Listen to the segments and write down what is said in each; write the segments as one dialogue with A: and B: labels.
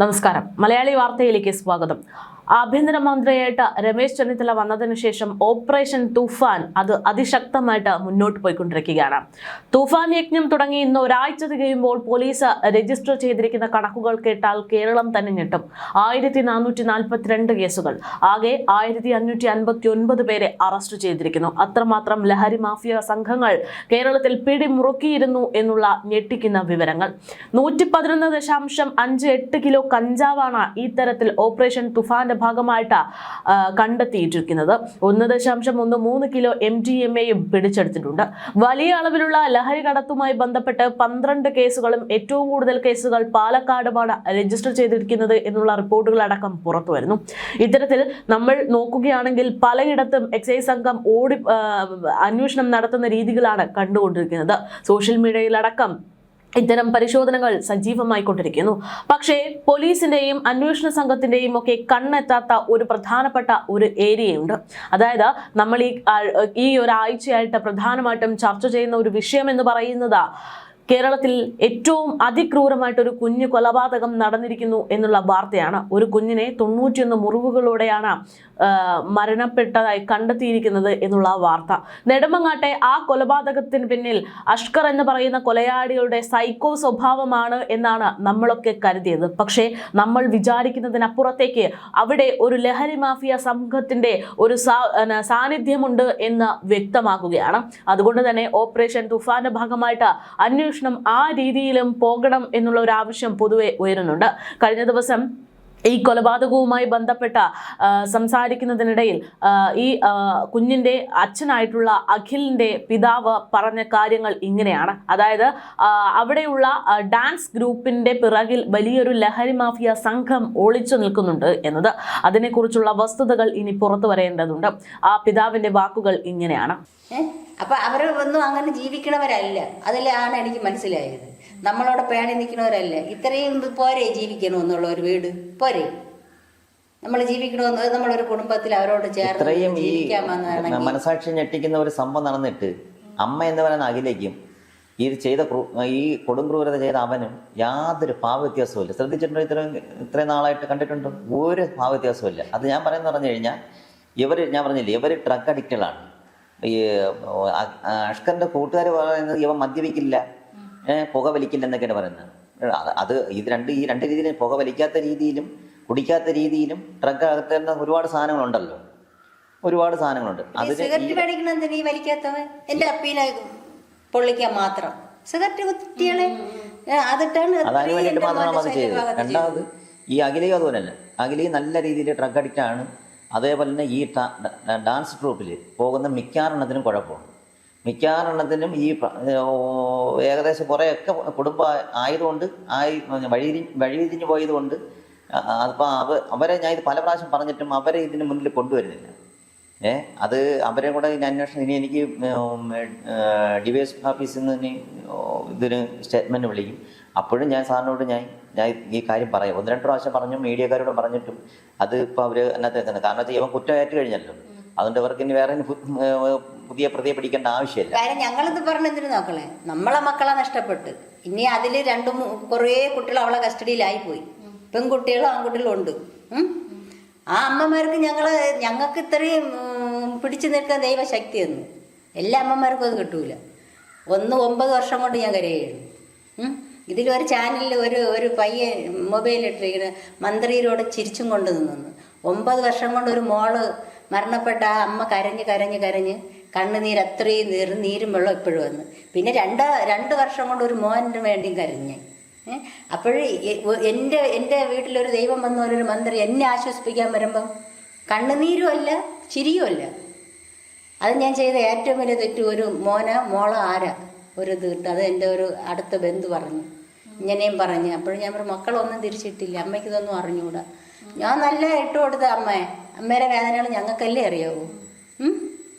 A: നമസ്കാരം. മലയാളി വാർത്തയിലേക്ക് സ്വാഗതം. ആഭ്യന്തരമന്ത്രിയായിട്ട് രമേശ് ചെന്നിത്തല വന്നതിന് ശേഷം ഓപ്പറേഷൻ തൂഫാൻ അത് അതിശക്തമായിട്ട് മുന്നോട്ട് പോയിക്കൊണ്ടിരിക്കുകയാണ്. തൂഫാൻ യജ്ഞം തുടങ്ങി ഇന്ന് ഒരാഴ്ച തികയുമ്പോൾ പോലീസ് രജിസ്റ്റർ ചെയ്തിരിക്കുന്ന കണക്കുകൾ കേട്ടാൽ കേരളം തന്നെ ഞെട്ടും. 1442 കേസുകൾ, ആകെ 1559 പേരെ അറസ്റ്റ് ചെയ്തിരിക്കുന്നു. അത്രമാത്രം ലഹരി മാഫിയ സംഘങ്ങൾ കേരളത്തിൽ പിടിമുറുക്കിയിരുന്നു എന്നുള്ള ഞെട്ടിക്കുന്ന വിവരങ്ങൾ. 111.58 കിലോ കഞ്ചാവാണ് ഈ തരത്തിൽ ഓപ്പറേഷൻ തുഫാന്റെ ഭാഗമായിട്ട് കണ്ടെത്തിയിരിക്കുന്നത്. 1.13 കിലോ MDMA പിടിച്ചെടുത്തിട്ടുണ്ട്. വലിയ അളവിലുള്ള ലഹരി കടത്തുമായി ബന്ധപ്പെട്ട് 12 കേസുകളും ഏറ്റവും കൂടുതൽ കേസുകൾ പാലക്കാടുമാണ് രജിസ്റ്റർ ചെയ്തിരിക്കുന്നത് എന്നുള്ള റിപ്പോർട്ടുകൾ അടക്കം പുറത്തു വരുന്നു. ഇത്തരത്തിൽ നമ്മൾ നോക്കുകയാണെങ്കിൽ പലയിടത്തും എക്സൈസ് സംഘം അന്വേഷണം നടത്തുന്ന രീതികളാണ് കണ്ടുകൊണ്ടിരിക്കുന്നത്. സോഷ്യൽ മീഡിയയിലടക്കം ഇത്തരം പരിശോധനകൾ സജീവമായിക്കൊണ്ടിരിക്കുന്നു. പക്ഷേ പോലീസിന്റെയും അന്വേഷണ സംഘത്തിന്റെയും ഒക്കെ കണ്ണെത്താത്ത ഒരു പ്രധാനപ്പെട്ട ഒരു ഏരിയയുണ്ട്. അതായത് നമ്മൾ ഈ ഒരാഴ്ചയായിട്ട് പ്രധാനമായിട്ടും ചർച്ച ചെയ്യുന്ന ഒരു വിഷയം എന്ന് പറയുന്നത് കേരളത്തിൽ ഏറ്റവും അതിക്രൂരമായിട്ടൊരു കുഞ്ഞു കൊലപാതകം നടന്നിരിക്കുന്നു എന്നുള്ള വാർത്തയാണ്. ഒരു കുഞ്ഞിനെ 91 മുറിവുകളോടെയാണ് മരണപ്പെട്ടതായി കണ്ടെത്തിയിരിക്കുന്നത് എന്നുള്ള വാർത്ത. നെടുമങ്ങാട്ടെ ആ കൊലപാതകത്തിന് പിന്നിൽ അഷ്കർ എന്ന് പറയുന്ന കൊലയാളികളുടെ സൈക്കോ സ്വഭാവമാണ് എന്നാണ് നമ്മളൊക്കെ കരുതിയത്. പക്ഷേ നമ്മൾ വിചാരിക്കുന്നതിനപ്പുറത്തേക്ക് അവിടെ ഒരു ലഹരി മാഫിയ സംഘത്തിന്റെ ഒരു സാന്നിധ്യമുണ്ട് എന്ന് വ്യക്തമാക്കുകയാണ്. അതുകൊണ്ട് തന്നെ ഓപ്പറേഷൻ തുഫാന്റെ ഭാഗമായിട്ട് അന്വേഷണം ആ രീതിയിലും പോകണം എന്നുള്ള ഒരു ആവശ്യം പൊതുവെ ഉയരുന്നുണ്ട്. കഴിഞ്ഞ ദിവസം ഈ കൊലപാതകവുമായി ബന്ധപ്പെട്ട സംസാരിക്കുന്നതിനിടയിൽ ഈ കുഞ്ഞിന്റെ അച്ഛനായിട്ടുള്ള അഖിലിന്റെ പിതാവ് പറഞ്ഞ കാര്യങ്ങൾ ഇങ്ങനെയാണ്. അതായത് അവിടെയുള്ള ഡാൻസ് ഗ്രൂപ്പിന്റെ പിറകിൽ വലിയൊരു ലഹരി മാഫിയ സംഘം ഒളിച്ചു നിൽക്കുന്നുണ്ട് എന്നത്. അതിനെക്കുറിച്ചുള്ള വസ്തുതകൾ ഇനി പുറത്തു വരേണ്ടതുണ്ട്. ആ പിതാവിന്റെ വാക്കുകൾ ഇങ്ങനെയാണ്.
B: അപ്പൊ അവരൊന്നും അങ്ങനെ ജീവിക്കണവരല്ല. അതിലാണ് എനിക്ക് മനസ്സിലായത്. നമ്മളോട് പേണി നിൽക്കണവരല്ല. ഇത്രയും പോരെ ജീവിക്കണമെന്നുള്ള ഒരു വീട് പോരെ. നമ്മൾ ജീവിക്കണമെന്ന് നമ്മളൊരു കുടുംബത്തിൽ അവരോട് ചേർന്ന് ജീവിക്കാമെന്നാണ്.
C: മനസാക്ഷി ഞെട്ടിക്കുന്ന ഒരു സംഭവം നടന്നിട്ട് അമ്മ എന്ന് പറയുന്ന അഖിലേക്കും ഈ കൊടുംക്രൂരത ചെയ്ത അവനും യാതൊരു ഭാവവ്യത്യാസവും ഇല്ല. ശ്രദ്ധിച്ചിട്ടുണ്ടോ? ഇത്രയും നാളായിട്ട് കണ്ടിട്ടുണ്ടോ? ഒരു ഭാവവ്യത്യാസവും ഇല്ല. അത് ഞാൻ പറഞ്ഞു കഴിഞ്ഞാൽ ഞാൻ പറഞ്ഞില്ലേ, ഇവർ ഡ്രഗ് അഡിക്റ്റുകളാണ്. ഈ അഷ്കറിന്റെ കൂട്ടുകാർ പറയുന്നത് ഇവ മദ്യപിക്കില്ല, പുക വലിക്കില്ല എന്നൊക്കെയാണ് പറയുന്നത്. ഈ രണ്ട് രീതിയിലും, പുക വലിക്കാത്ത രീതിയിലും കുടിക്കാത്ത രീതിയിലും ഡ്രഗ് അകത്തുന്ന ഒരുപാട് സാധനങ്ങളുണ്ടല്ലോ. ഒരുപാട് സാധനങ്ങളുണ്ട്.
B: സിഗരറ്റ് മേടിക്കണ വലിക്കാത്തവൻ എന്റെ അപ്പീനെ പൊള്ളിക്കാൻ മാത്രം സിഗരറ്റ് കുറ്റികളെ അതിട്ടാണ്.
C: അതിന് വേണ്ടിയിട്ട് മാത്രമാണ് അത് ചെയ്തത്. രണ്ടാമത് ഈ അഖിലയും അതുപോലല്ല. അഖിലയും നല്ല രീതിയിൽ ഡ്രഗ് അഡിക്റ്റ് ആണ്. അതേപോലെ തന്നെ ഈ ഡാൻസ് ട്രൂപ്പിൽ പോകുന്ന മിക്കാറെണ്ണത്തിനും കുഴപ്പമാണ്. മിക്കാറെണ്ണത്തിനും ഈ ഏകദേശം കുറേയൊക്കെ കുടുംബം ആയതുകൊണ്ട് വഴിതിരിഞ്ഞു പോയതുകൊണ്ട് അതിപ്പോൾ അവരെ ഞാൻ ഇത് പല പ്രാവശ്യം പറഞ്ഞിട്ടും അവരെ ഇതിന് മുന്നിൽ കൊണ്ടുവരുന്നില്ല. അത് അവരെ കൂടെ അന്വേഷണം ഇനി എനിക്ക് ഡിവൈഎസ് ഓഫീസിൽ നിന്ന് ഇതിന് സ്റ്റേറ്റ്മെൻറ്റ് വിളിക്കും. അപ്പോഴും ഞാൻ സാറിനോട് ഞാൻ ഈ കാര്യം പറയാം. 1-2 പ്രാവശ്യം പറഞ്ഞു, മീഡിയക്കാരോട് പറഞ്ഞിട്ടും അത് ഇപ്പോൾ അവർ അതിനകത്ത് എത്തുന്നത്. കാരണം വെച്ചാൽ ഇവൻ കുറ്റമായിട്ട് കഴിഞ്ഞല്ലോ. അതുകൊണ്ട് ഇവർക്ക് ഇനി വേറെ പുതിയ പ്രതിയെ പിടിക്കേണ്ട ആവശ്യമില്ല.
B: കാര്യം ഞങ്ങളിത് പറഞ്ഞെന്തിനു നോക്കളെ, നമ്മളെ മക്കളെ നഷ്ടപ്പെട്ട് ഇനി അതിൽ കുറേ കുട്ടികൾ അവളെ കസ്റ്റഡിയിലായി പോയി. പെൺകുട്ടികളും ആൺകുട്ടികളും ഉണ്ട്. ആ അമ്മമാർക്ക് ഞങ്ങൾക്ക് ഇത്രയും പിടിച്ചു നിൽക്കാൻ ദൈവശക്തി തന്നു. എല്ലാ അമ്മമാർക്കും അത് കിട്ടൂല. 9 വർഷം കൊണ്ട് ഞാൻ കരയുകയാണ്. ഇതിലൊരു ചാനലിൽ ഒരു പയ്യൻ മൊബൈലിട്ടിരിക്കുന്ന മന്ത്രിയോട് ചിരിച്ചും കൊണ്ട് നിന്നു. 9 വർഷം കൊണ്ട് ഒരു മോള് മരണപ്പെട്ട ആ അമ്മ കരഞ്ഞ് കണ്ണുനീര് അത്രയും നീരും വെള്ളം ഇപ്പോഴും വന്ന്. പിന്നെ 2 വർഷം കൊണ്ട് ഒരു മോന് വേണ്ടിയും കരഞ്ഞ്. അപ്പോഴേ എൻ്റെ വീട്ടിലൊരു ദൈവം വന്ന ഒരു മന്ത്രി എന്നെ ആശ്വസിപ്പിക്കാൻ വരുമ്പം കണ്ണുനീരും അല്ല ചിരിയും അല്ല. അത് ഞാൻ ചെയ്ത ഏറ്റവും വലിയ തെറ്റ്. ഒരു മോളോ ആരാ ഒരു തീർത്ത് അത് എൻ്റെ ഒരു അടുത്ത ബന്ധു പറഞ്ഞു, ഇങ്ങനെയും പറഞ്ഞ്. അപ്പോഴും ഞാൻ പറഞ്ഞു മക്കളൊന്നും തിരിച്ചിട്ടില്ല, അമ്മയ്ക്ക് ഇതൊന്നും അറിഞ്ഞുകൂടാ. ഞാൻ നല്ല ഇട്ട് കൊടുത്ത അമ്മേരെ വേദനകൾ ഞങ്ങൾക്കല്ലേ അറിയാവൂ.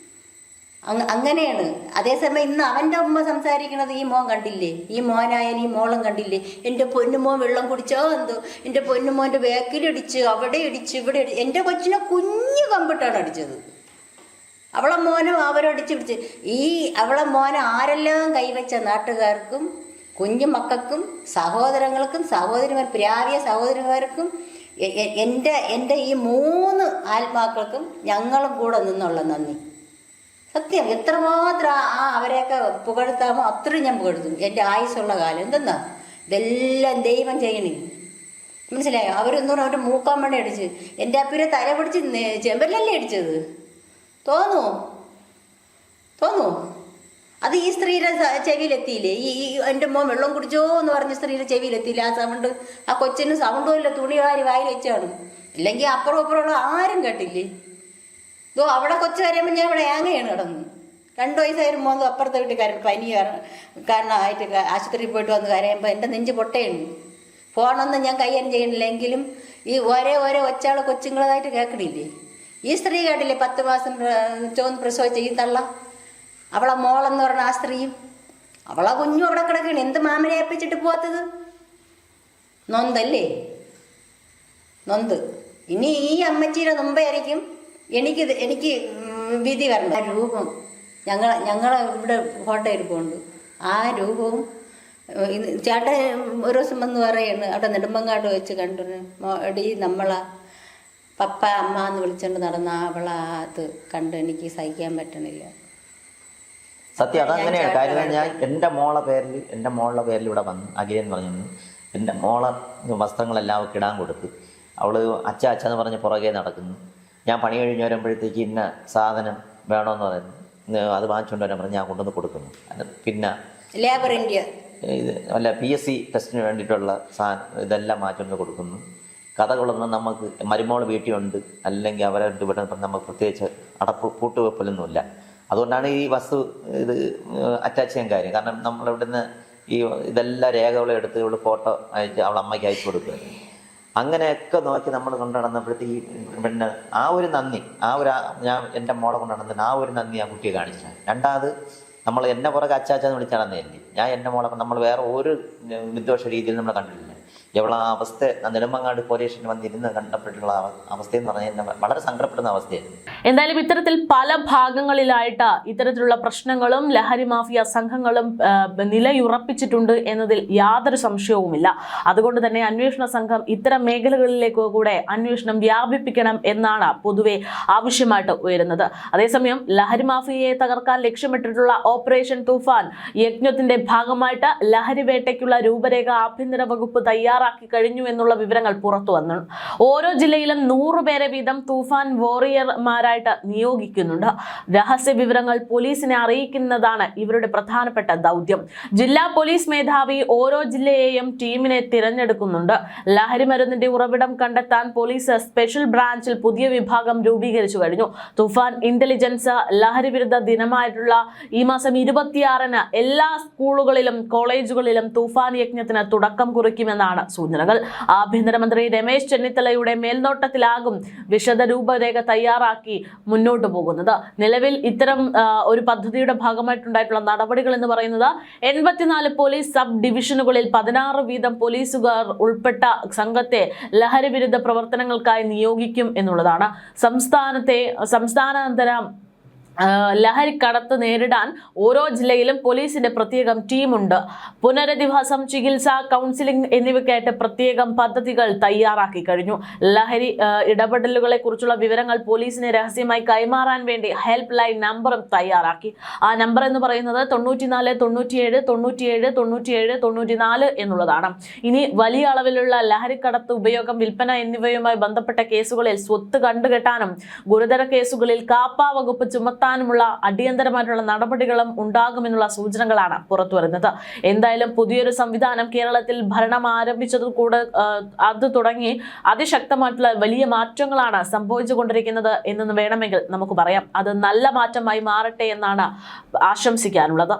B: അങ്ങനെയാണ്. അതേസമയം ഇന്ന് അവൻ്റെ ഉമ്മ സംസാരിക്കണത് ഈ മോൻ കണ്ടില്ലേ, ഈ മോനായാലും ഈ മോളും കണ്ടില്ലേ, എൻ്റെ പൊന്നുമോൻ വെള്ളം കുടിച്ചോ എന്തോ, എൻ്റെ പൊന്നുമോൻ്റെ ബാക്കിലിടിച്ച് അവിടെ ഇടിച്ച് ഇവിടെ ഇടിച്ച്. എൻ്റെ കൊച്ചിനെ കുഞ്ഞു കമ്പിട്ടാണ് അടിച്ചത്. അവളെ മോനും അവരടിച്ച് പിടിച്ച്. അവളെ മോനെ ആരെല്ലാം കൈവച്ച നാട്ടുകാർക്കും കുഞ്ഞു മക്കൾക്കും സഹോദരങ്ങൾക്കും സഹോദരിമാർ പ്രാവിയ സഹോദരിമാർക്കും എൻ്റെ ഈ 3 ആത്മാക്കൾക്കും ഞങ്ങളും കൂടെ നിന്നുള്ള നന്ദി. സത്യം എത്രമാത്രം അവരെയൊക്കെ പുകഴ്ത്താമോ അത്രയും ഞാൻ പുകഴ്ത്തും എൻ്റെ ആയുസ്സുള്ള കാലം. എന്തെന്നാ ഇതെല്ലാം ദൈവം ചെയ്യണേ, മനസ്സിലായോ? അവരൊന്നും അവർ മൂക്കാൻ വേണ്ടി അടിച്ച് എൻ്റെ അപ്പിരെ തല പിടിച്ച് ചെമ്പല്ലല്ലേ അടിച്ചത്. തോന്നുമോ? അത് ഈ സ്ത്രീയുടെ ചെവിയിലെത്തിയില്ലേ? ഈ എൻ്റെ മോൻ വെള്ളം കുടിച്ചോ എന്ന് പറഞ്ഞ സ്ത്രീയുടെ ചെവിയിലെത്തിയില്ല ആ സൗണ്ട്. ആ കൊച്ചിന് സൗണ്ടും ഇല്ല, തുണി വാരി വായിൽ വെച്ചാണ്. ഇല്ലെങ്കിൽ അപ്പുറം അപ്പുറമുള്ള ആരും കേട്ടില്ലേ? അവിടെ കൊച്ചു കരയുമ്പോൾ ഞാൻ ഇവിടെ ഏങ്ങയാണ് കിടന്നു. 2 വയസ്സായാലും മോൻ അപ്പുറത്തെ വീട്ടിൽ പനി കാരണമായിട്ട് ആശുപത്രിയിൽ പോയിട്ട് വന്ന് കരയുമ്പോൾ എൻ്റെ നെഞ്ച് പൊട്ടയാണ്. ഫോണൊന്നും ഞാൻ കൈകാര്യം ചെയ്യണില്ലെങ്കിലും ഈ ഓരോ ഒച്ചാളെ കൊച്ചുങ്ങളതായിട്ട് കേൾക്കണില്ലേ? ഈ സ്ത്രീ കേട്ടില്ലേ 10 മാസം ചോന്ന് പ്രസവിച്ച ഈ തള്ള, അവളെ മോളെന്ന് പറഞ്ഞ ആ സ്ത്രീയും അവളെ കുഞ്ഞും അവിടെ കിടക്കണേ. എന്ത് മാമനെ ഏൽപ്പിച്ചിട്ട് പോവാത്തത്? നൊന്തല്ലേ? നൊന്ത്. ഇനി ഈ അമ്മച്ചിയുടെ മുമ്പായിരിക്കും എനിക്ക് വിധി വരണം. ആ രൂപം ഞങ്ങളെ ഇവിടെ ഫോട്ടോ എടുപ്പുണ്ട്. ആ രൂപവും ചേട്ടൻ ഒരു ദിവസം വന്ന് പറയുന്നു, അവിടെ നെടുമ്പങ്ങാട് വെച്ച് കണ്ടു, എടീ നമ്മളാ പപ്പ അമ്മ എന്ന് വിളിച്ചുകൊണ്ട് നടന്ന അവളാ അത് കണ്ട് എനിക്ക് സഹിക്കാൻ പറ്റണില്ല.
C: സത്യം അതങ്ങനെയാണ്. കാര്യം ഞാൻ എൻ്റെ മോളുടെ പേരിൽ ഇവിടെ വന്നു. അഖിലെന്ന് പറഞ്ഞു എൻ്റെ മോളെ വസ്ത്രങ്ങളെല്ലാം അവൾക്ക് ഇടാൻ കൊടുത്ത് അവൾ അച്ഛന്ന് പറഞ്ഞ് പുറകെ നടക്കുന്നു. ഞാൻ പണി കഴിഞ്ഞ് വരുമ്പോഴത്തേക്ക് ഇന്ന സാധനം വേണമെന്ന് പറയുന്നു, അത് വാങ്ങിച്ചുകൊണ്ട് വരാൻ പറഞ്ഞ് ഞാൻ കൊണ്ടുവന്ന് കൊടുക്കുന്നു. പിന്നെ
B: ലേബർ ഇന്ത്യ
C: അല്ല PSC ടെസ്റ്റിന് വേണ്ടിയിട്ടുള്ള സാധനം ഇതെല്ലാം വാങ്ങിച്ചുകൊണ്ട് കൊടുക്കുന്നു. കഥകളൊന്നും നമുക്ക് മരുമോൾ വീട്ടിലുണ്ട്, അല്ലെങ്കിൽ അവരെ ഇവിടെ നമുക്ക് പ്രത്യേകിച്ച് പൂട്ടുവെപ്പലൊന്നുമില്ല. അതുകൊണ്ടാണ് ഈ വസ്തു അറ്റാച്ച് ചെയ്യാൻ കാര്യം. കാരണം നമ്മളിവിടുന്ന് ഇതെല്ലാം രേഖകളും എടുത്ത് ഇവിടെ ഫോട്ടോ അയച്ച് അവൾ അമ്മയ്ക്ക് അയച്ചു കൊടുക്കുക. അങ്ങനെയൊക്കെ നോക്കി നമ്മൾ കൊണ്ടു നടന്നപ്പോഴത്തേക്ക് പിന്നെ ആ ഒരു നന്ദി, ഞാൻ എൻ്റെ മോളെ കൊണ്ടു നടന്നിട്ട് ആ ഒരു നന്ദി ആ കുട്ടിയെ കാണിച്ചു. രണ്ടാമത് നമ്മൾ എന്നെ പുറകെ അച്ചാച്ചെന്ന് വിളിച്ച് നടന്നതല്ലേ, ഞാൻ എൻ്റെ മോളെ നമ്മൾ വേറെ ഒരു വിദ്വേഷ രീതിയിൽ നമ്മൾ കണ്ടിട്ടില്ല. എവളെ ആ അവസ്ഥ നെടുമങ്ങാട് പോലീസ് സ്റ്റേഷനിൽ വന്നിരുന്ന് കണ്ടപ്പെട്ടുള്ള അവസ്ഥ എന്ന് പറഞ്ഞാൽ വളരെ സങ്കടപ്പെടുന്ന അവസ്ഥയായിരുന്നു.
A: എന്തായാലും ഇത്തരത്തിൽ പല ഭാഗങ്ങളിലായിട്ട് ഇത്തരത്തിലുള്ള പ്രശ്നങ്ങളും ലഹരി മാഫിയ സംഘങ്ങളും നിലയുറപ്പിച്ചിട്ടുണ്ട് എന്നതിൽ യാതൊരു സംശയവുമില്ല. അതുകൊണ്ട് തന്നെ അന്വേഷണ സംഘം ഇത്തരം മേഖലകളിലേക്ക് കൂടെ അന്വേഷണം വ്യാപിപ്പിക്കണം എന്നാണ് പൊതുവെ ആവശ്യമായിട്ട് ഉയരുന്നത്. അതേസമയം ലഹരി മാഫിയയെ തകർക്കാൻ ലക്ഷ്യമിട്ടിട്ടുള്ള ഓപ്പറേഷൻ തൂഫാൻ യജ്ഞത്തിന്റെ ഭാഗമായിട്ട് ലഹരി വേട്ടയ്ക്കുള്ള രൂപരേഖ ആഭ്യന്തര വകുപ്പ് തയ്യാറാക്കി കഴിഞ്ഞു എന്നുള്ള വിവരങ്ങൾ പുറത്തു വന്നു. ഓരോ ജില്ലയിലും 100 പേരെ വീതം തൂഫാൻ വോറിയർമാരായിട്ട് നിയോഗിക്കുന്നുണ്ട്. രഹസ്യ വിവരങ്ങൾ പോലീസിനെ അറിയിക്കുന്നതാണ് ഇവരുടെ പ്രധാനപ്പെട്ട ദൗത്യം. ജില്ലാ പോലീസ് മേധാവി ഓരോ ജില്ലയെയും ടീമിനെ തിരഞ്ഞെടുക്കുന്നുണ്ട്. ലഹരി മരുന്നിന്റെ ഉറവിടം കണ്ടെത്താൻ പോലീസ് സ്പെഷ്യൽ ബ്രാഞ്ചിൽ പുതിയ വിഭാഗം രൂപീകരിച്ചു കഴിഞ്ഞു. തൂഫാൻ ഇന്റലിജൻസ് ലഹരി വിരുദ്ധ ദിനമായിട്ടുള്ള ഈ മാസം 26-ന് എല്ലാ സ്കൂളുകളിലും കോളേജുകളിലും തൂഫാൻ യജ്ഞത്തിന് തുടക്കം കുറിക്കുമെന്നാണ് സൂചനകൾ. ആഭ്യന്തരമന്ത്രി രമേശ് ചെന്നിത്തലയുടെ മേൽനോട്ടത്തിലാകും വിശദ രൂപരേഖ തയ്യാറാക്കി മുന്നോട്ട് പോകുന്നത്. നിലവിൽ ഇത്തരം ഒരു പദ്ധതിയുടെ ഭാഗമായിട്ടുണ്ടായിട്ടുള്ള നടപടികൾ എന്ന് പറയുന്നത് 84 പോലീസ് സബ് ഡിവിഷനുകളിൽ 16 വീതം പോലീസുകാർ ഉൾപ്പെട്ട സംഘത്തെ ലഹരി വിരുദ്ധ പ്രവർത്തനങ്ങൾക്കായി നിയോഗിക്കും എന്നുള്ളതാണ്. സംസ്ഥാനാന്തര ലഹരിക്കടത്ത് നേരിടാൻ ഓരോ ജില്ലയിലും പോലീസിന്റെ പ്രത്യേകം ടീമുണ്ട്. പുനരധിവാസം, ചികിത്സ, കൗൺസിലിംഗ് എന്നിവയ്ക്കായിട്ട് പ്രത്യേകം പദ്ധതികൾ തയ്യാറാക്കി കഴിഞ്ഞു. ലഹരി ഇടപെടലുകളെ കുറിച്ചുള്ള വിവരങ്ങൾ പോലീസിന് രഹസ്യമായി കൈമാറാൻ വേണ്ടി ഹെൽപ്പ് ലൈൻ നമ്പറും തയ്യാറാക്കി. ആ നമ്പർ എന്ന് പറയുന്നത് 94 97 97 97 94 എന്നുള്ളതാണ്. ഇനി വലിയ അളവിലുള്ള ലഹരിക്കടത്ത്, ഉപയോഗം, വിൽപ്പന എന്നിവയുമായി ബന്ധപ്പെട്ട കേസുകളിൽ സ്വത്ത് കണ്ടുകെട്ടാനും ഗുരുതര കേസുകളിൽ കാപ്പ വകുപ്പ് ചുമത്താനുമുള്ള അടിയന്തരമായിട്ടുള്ള നടപടികളും ഉണ്ടാകുമെന്നുള്ള സൂചനകളാണ് പുറത്തുവരുന്നത്. എന്തായാലും പുതിയൊരു സംവിധാനം കേരളത്തിൽ ഭരണം ആരംഭിച്ചത് കൂടെ അത് തുടങ്ങി അതിശക്തമായിട്ടുള്ള വലിയ മാറ്റങ്ങളാണ് സംഭവിച്ചുകൊണ്ടിരിക്കുന്നത് എന്ന് വേണമെങ്കിൽ നമുക്ക് പറയാം. അത് നല്ല മാറ്റമായി മാറട്ടെ എന്നാണ് ആശംസിക്കാനുള്ളത്.